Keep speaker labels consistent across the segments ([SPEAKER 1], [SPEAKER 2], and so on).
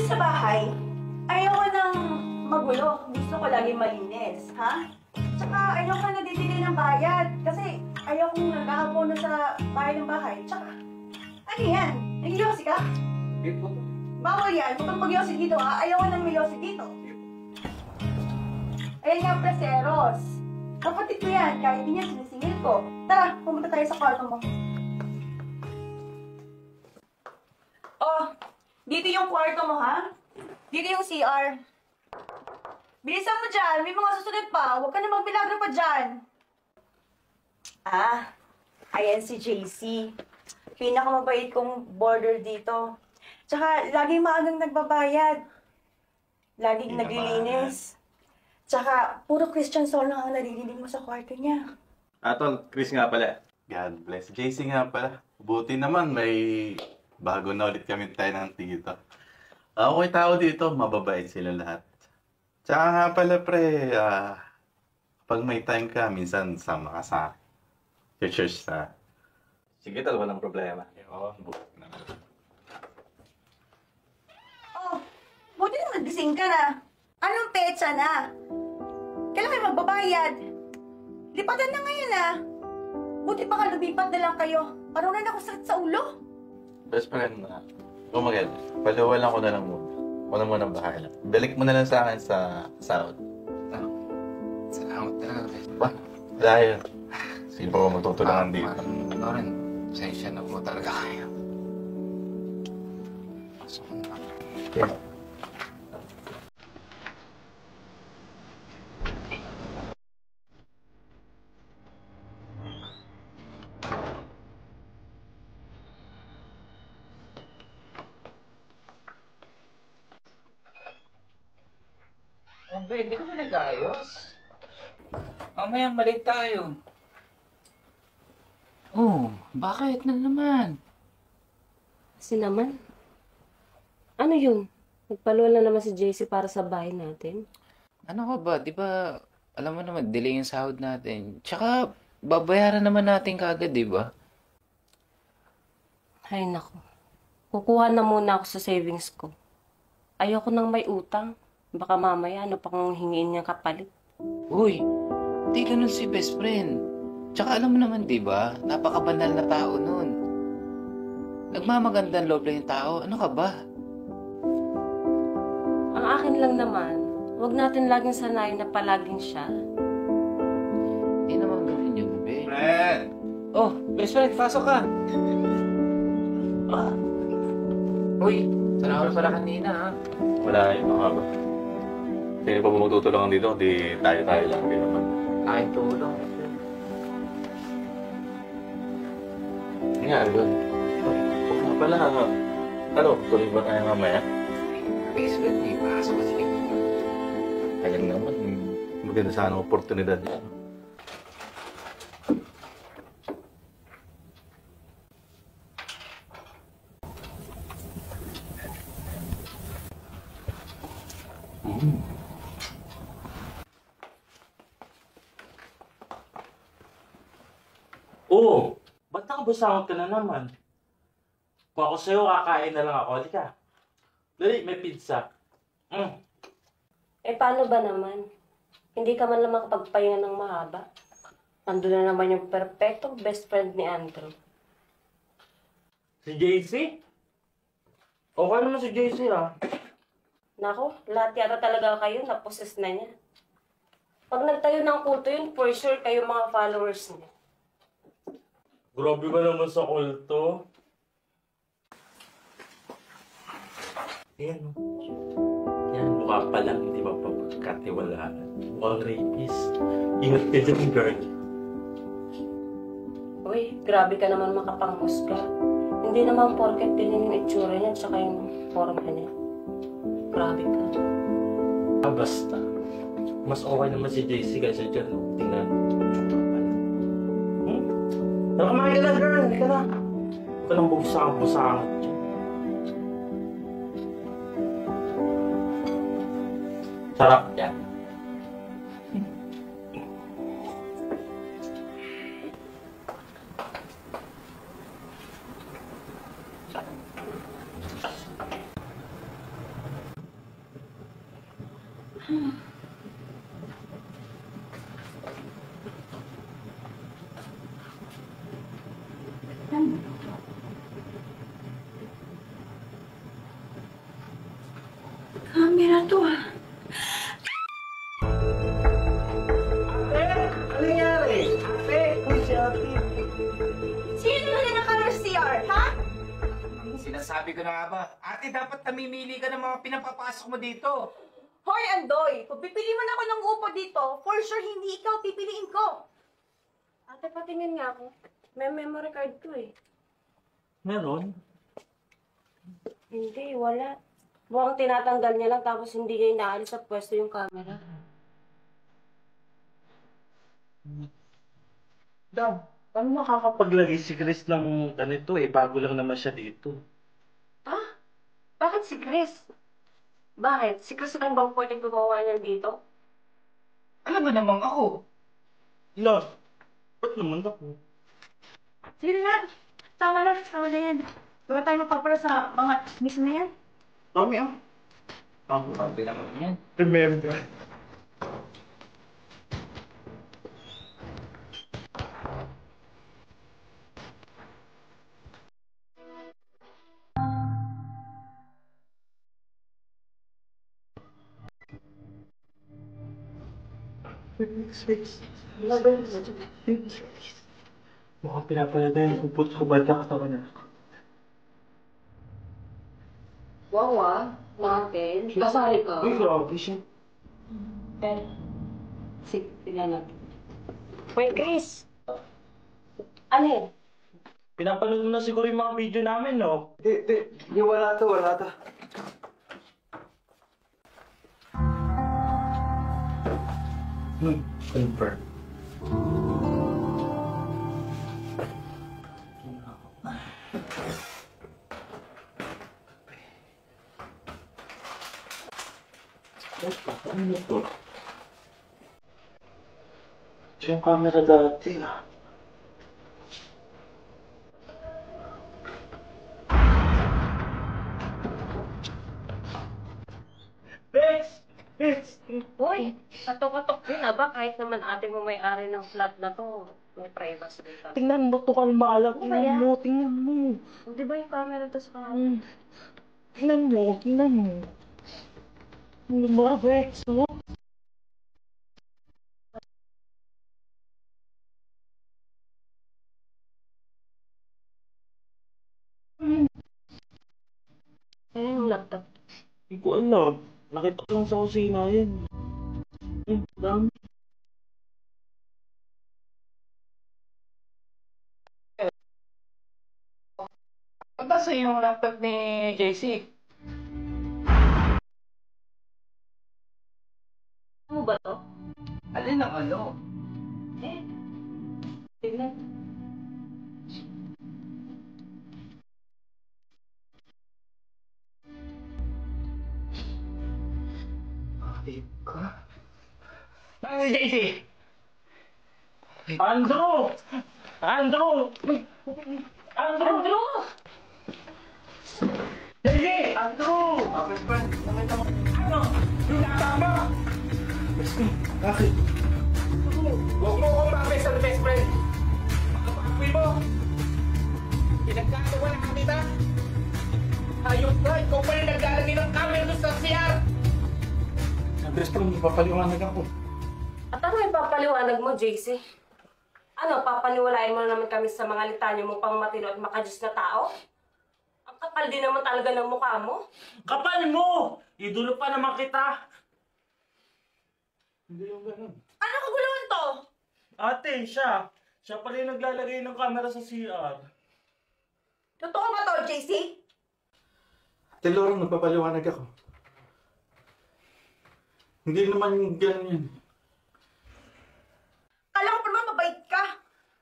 [SPEAKER 1] sa bahay, ayaw ko ng magulo. Gusto ko laging malinis, ha? Tsaka ayaw ko nadidili ng bayad. Kasi ayaw kong nag-aapono sa bahay. Tsaka, ano yan? Nag-yosi ka?
[SPEAKER 2] Hindi po.
[SPEAKER 1] Bawal yan. Huwag kang mag-yosi dito, ha? Ayaw ko nang may yosi dito. Ayan nga, preseros. Kapatid ko yan. Kahit hindi yan, sinisingil ko. Tara, pumunta tayo sa kwarto mo. Oh, dito yung kwarto mo, ha? Dito yung CR. Bilisan mo dyan. May mga susunod pa. Huwag ka na magbilagro pa dyan. Ah, ayan si JC. Pinakamabait kong boarder dito. Tsaka, laging maagang nagbabayad. Laging naglilinis. Tsaka, puro Christian Sol na ang naririnig mo sa kwarto niya.
[SPEAKER 3] Tol, Chris nga pala.
[SPEAKER 4] God bless. JC nga pala. Buti naman may bago na ulit kami tayo ng tito. Okay tao dito, mababait sila lahat. Tsaka nga pala pre, pag may time ka, minsan sama ka sa church sa...
[SPEAKER 3] Sige, Tol, walang problema.
[SPEAKER 4] Oo, buti naman.
[SPEAKER 1] Oh, buti naman gising ka na. Anong petsa na? Kailan kayo magbabayad? Lipatan na ngayon, Buti pa ka lumipat na lang kayo. Parang na ako sakit sa ulo.
[SPEAKER 4] Best friend na. Kumagad, palawalan ko na lang muna. Ako na muna bahala. Balik mo na lang sa akin sa sahod.
[SPEAKER 2] Salamat talaga, best.
[SPEAKER 4] Ba? Dahil, sino pa ko matutulungan dito?
[SPEAKER 2] Loren, pasensya na po talaga kayo. Pasok na.
[SPEAKER 4] Okay.
[SPEAKER 2] Hindi ka ba nag-ayos? Mamaya mali tayo. Oh, bakit na naman?
[SPEAKER 5] Kasi naman, ano yun? Nagpaluwal na naman si JC para sa bahay natin.
[SPEAKER 2] Ano ka ba? Di ba, alam mo naman, delay yung sahod natin. Tsaka, babayaran naman natin kagad, di ba?
[SPEAKER 5] Ay nako, kukuha na muna ako sa savings ko. Ayoko nang may utang. Baka mamaya ano pang hingiin niya kapalit.
[SPEAKER 2] Uy, di ganun si best friend. Tsaka alam mo naman, di ba? Napakabanal na tao nun. Nagmamagandang loob lang yung tao. Ano ka ba?
[SPEAKER 5] Ang akin lang naman, huwag natin laging sanayin na palaging siya.
[SPEAKER 2] Hindi naman ganun yun, be.
[SPEAKER 4] Friend!
[SPEAKER 2] Oh, best friend, pasok ka. Ah. Uy, sana oras pala kanina, ha?
[SPEAKER 4] Wala yung mga ba? Sino pa ba magtutulungan dito? Di tayo-tayo lang. Di naman.
[SPEAKER 2] Aking tulong.
[SPEAKER 4] Nga, doon. Huwag nga pala. Ano, tuloy ba tayo mamaya?
[SPEAKER 2] Best friend, may pasok kasi.
[SPEAKER 4] Kaya naman, maganda sana ang oportunidad yan.
[SPEAKER 6] Oo! Ba't nakabusangot ka na naman? Kung ako sa'yo, kakain na lang ako. Halika. Dali, may pizza.
[SPEAKER 5] Eh paano ba naman? Hindi ka man lang makapagpahinga ng mahaba. Ando na naman yung perfectong best friend ni Andrew.
[SPEAKER 6] Si JC? Okay naman si JC,
[SPEAKER 5] Nako, lahat yata talaga kayo na-possess na niya. Pag nagtayo ng kulto yun, for sure kayo mga followers niya.
[SPEAKER 6] Grabe ka naman sa kulto. Ayan, Yan, mukha pa lang, hindi ba papagkatiwalaan? Mukhang rapist. Ingat ka dyan, girl.
[SPEAKER 5] Uy, grabe ka naman makapanghusga. Hindi naman porket ganyan yung itsura niya tsaka yung forma niya. Grabe ka.
[SPEAKER 6] Basta. Mas okay naman si JC kaysa dyan. Tingnan. Ano kumain ka na, girl? Hindi ka na. Huwag ka nang busangat dyan. Sarap yan.
[SPEAKER 1] Camera to ah.
[SPEAKER 7] Ano nangyari? Ate, kung si ate.
[SPEAKER 1] Sino naman yung naka CR, ha?
[SPEAKER 2] Sinasabi ko na nga ba, ate, dapat namimili ka ng mga pinapapasok mo dito.
[SPEAKER 1] Hoy, Andoy! Kung pipili man ako ng upo dito, for sure hindi ikaw pipiliin ko.
[SPEAKER 5] Ate, patingin nga ako. May memory card to eh.
[SPEAKER 6] Meron?
[SPEAKER 5] Hindi, wala. Mukhang tinatanggal niya lang tapos hindi niya inaalis sa pwesto yung camera.
[SPEAKER 6] Dam, paano makakapaglagay si Chris ng ganito eh? Bago lang naman siya dito.
[SPEAKER 5] Ha? Bakit si Chris? Bakit? Si Chris lang bang pwedeng gumawa niyan dito?
[SPEAKER 2] Alam mo namang ako.
[SPEAKER 6] Love, ba't naman ako?
[SPEAKER 1] Sige na. Tama na yan. Huwag tayo mapapala sa mga miss na yan.
[SPEAKER 6] Dami ah. Ako.
[SPEAKER 2] Sabi naman yan.
[SPEAKER 6] Remember. Mukhang pinapalala yung kupot ko ba na katawan niya?
[SPEAKER 5] Wawa, natin. Kasali ka.
[SPEAKER 6] Uy, grabe siya.
[SPEAKER 5] Sige, tingnan natin. Wait, Chris. Ano yan?
[SPEAKER 6] Pinapanood mo na siguro yung mga video namin, no?
[SPEAKER 7] Di, wala to.
[SPEAKER 6] Confirm. Ano to? Ito yung camera dati ah. Bex! Bex!
[SPEAKER 5] Uy, katok-katok din ba? Kahit naman ate mo may-ari ng flat na to, may privacy dito.
[SPEAKER 6] Tingnan mo, to kalmala.
[SPEAKER 5] Ano ba yan?
[SPEAKER 6] Tingnan mo.
[SPEAKER 5] Di ba yung camera to sa
[SPEAKER 6] Tingnan mo. Ano ba, Bex? Oh?
[SPEAKER 5] yung laptop?
[SPEAKER 6] Hindi ko alam. Nakita ko lang sa kusina yun. Dami.
[SPEAKER 2] Punta sa yung laptop ni JC.
[SPEAKER 5] Ano ba to?
[SPEAKER 2] Alin ang ano?
[SPEAKER 5] Tignan.
[SPEAKER 2] Ayun ka. Ano si JC?
[SPEAKER 6] Andrew! Andrew!
[SPEAKER 5] Andrew!
[SPEAKER 6] JC! Andrew! Ano? Yung natama! Bakit?
[SPEAKER 2] Huwag mo akong mabes ang best friend. Pakapakoy mo. Pinagkatawa na kami ba? Hayop ka, ikaw pa rin naglalagay ng camera doon sa CR.
[SPEAKER 6] Andres, parang napapaliwanag ako.
[SPEAKER 5] At ano yung papaliwanag mo, JC? Ano, papaniwalain mo na naman kami sa mga litanyo mo pang matino at makajus na tao? Ang kapal din naman talaga ng mukha mo.
[SPEAKER 6] Kapal mo! Idolo pa naman kita! Hindi yung ganun.
[SPEAKER 1] Ano kaguluhan to?
[SPEAKER 6] Ate, siya. Siya pala yung naglalagay ng camera sa CR.
[SPEAKER 1] Totoo ba to, JC?
[SPEAKER 4] Ate Lauren, nagpapaliwanag ako. Hindi naman ganun yun.
[SPEAKER 1] Kala ko pa naman mabait ka.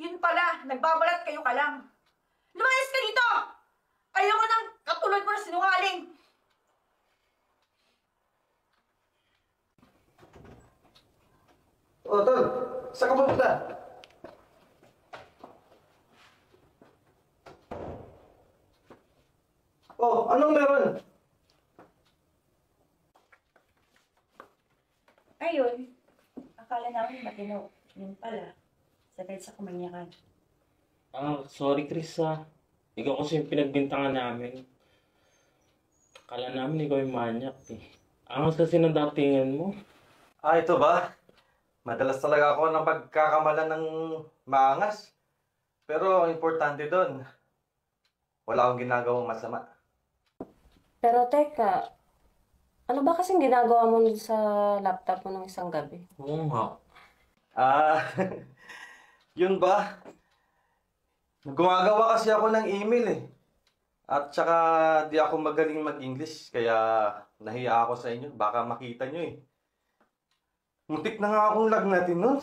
[SPEAKER 1] Yun pala, nagbabalat kayo ka lang. Lumayas ka dito! Ayoko nang katulad mo na sinungaling.
[SPEAKER 7] Oh, Tol, saan ka pupunta? Oh, anong meron?
[SPEAKER 1] Ayun, akala namin matino. Yun pala, sakit sa kumanyakan.
[SPEAKER 6] Sorry Chris ha. Ikaw kasi yung pinagbintangan namin. Akala namin ikaw yung manyak eh. Angas kasi ng datingan mo.
[SPEAKER 3] Ito ba? Madalas talaga ako ng pagkakamalan ng maangas. Pero ang importante doon, wala akong ginagawang masama.
[SPEAKER 5] Pero teka, ano ba kasing ginagawa mo sa laptop mo ng isang gabi?
[SPEAKER 6] Oo nga.
[SPEAKER 3] Yun ba? Gumagawa kasi ako ng email eh. At saka di ako magaling mag-English, kaya nahiya ako sa inyo. Baka makita nyo eh. Muntik na nga akong lagnatin nun.